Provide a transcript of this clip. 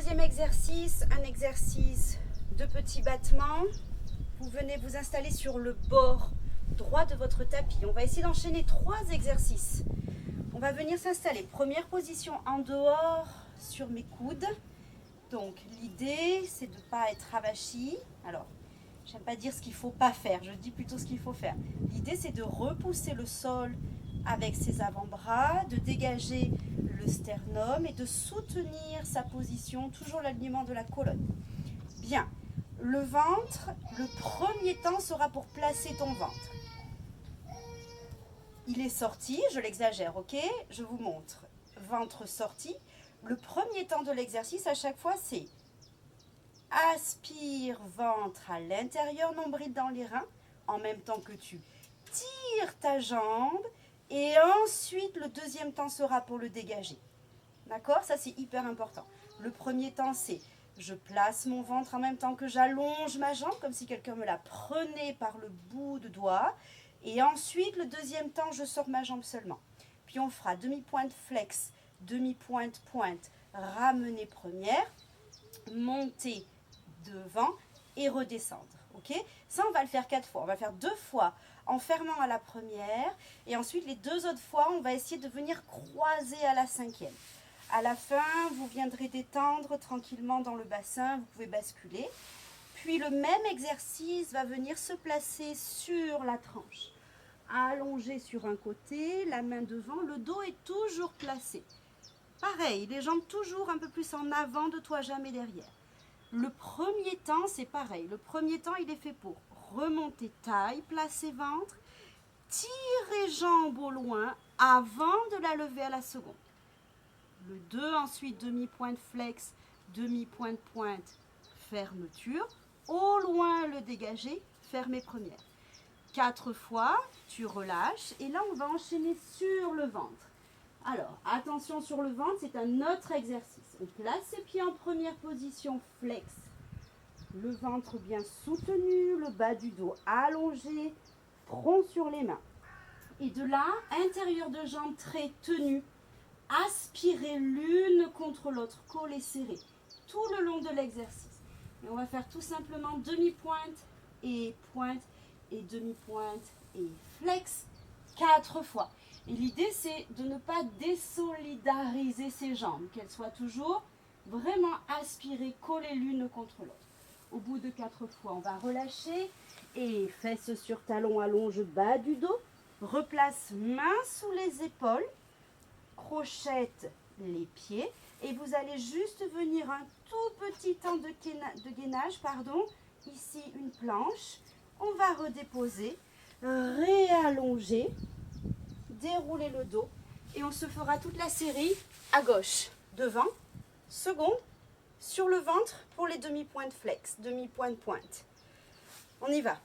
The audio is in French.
deuxième exercice, un exercice de petits battements. Vous venez vous installer sur le bord droit de votre tapis. On va essayer d'enchaîner 3 exercices. On va venir s'installer. Première position en dehors sur mes coudes. Donc l'idée c'est de ne pas être avachi. Alors, j'aime pas dire ce qu'il ne faut pas faire, je dis plutôt ce qu'il faut faire. L'idée c'est de repousser le sol avec ses avant-bras, de dégager le sternum et de soutenir sa position, toujours l'alignement de la colonne. Bien, le ventre, le premier temps sera pour placer ton ventre. Il est sorti, je l'exagère, ok? Je vous montre. Ventre sorti. Le premier temps de l'exercice à chaque fois c'est aspire ventre à l'intérieur, nombril dans les reins, en même temps que tu tires ta jambe. Et ensuite, le deuxième temps sera pour le dégager. D'accord? Ça, c'est hyper important. Le premier temps, c'est je place mon ventre en même temps que j'allonge ma jambe, comme si quelqu'un me la prenait par le bout de doigt. Et ensuite, le deuxième temps, je sors ma jambe seulement. Puis on fera demi-pointe flex, demi-pointe pointe, ramener première, monter devant et redescendre. Ok? Ça, on va le faire 4 fois. On va faire 2 fois en fermant à la première et ensuite les 2 autres fois, on va essayer de venir croiser à la 5e. À la fin, vous viendrez détendre tranquillement dans le bassin, vous pouvez basculer. Puis le même exercice va venir se placer sur la tranche. Allongé sur un côté, la main devant, le dos est toujours placé. Pareil, les jambes toujours un peu plus en avant de toi, jamais derrière. Le premier temps, c'est pareil. Le premier temps, il est fait pour remonter taille, placer ventre, tirer jambe au loin avant de la lever à la seconde. Le 2, ensuite, demi-pointe flex, demi-pointe pointe, fermeture. Au loin, le dégager, fermer première. 4 fois, tu relâches et là, on va enchaîner sur le ventre. Alors, attention sur le ventre, c'est un autre exercice. On place ses pieds en première position, flex. Le ventre bien soutenu, le bas du dos allongé, front sur les mains. Et de là, intérieur de jambe très tenue, aspirez l'une contre l'autre, collez serré, tout le long de l'exercice. Et on va faire tout simplement demi-pointe et demi-pointe et flex 4 fois. Et l'idée, c'est de ne pas désolidariser ses jambes, qu'elles soient toujours vraiment aspirées, collées l'une contre l'autre. Au bout de 4 fois, on va relâcher et fesses sur talons, allonge bas du dos. Replace main sous les épaules, crochette les pieds et vous allez juste venir un tout petit temps de gainage, ici une planche. On va redéposer, réallonger, dérouler le dos et on se fera toute la série à gauche, devant, seconde, sur le ventre pour les demi-pointes flex, demi-pointe pointe. On y va.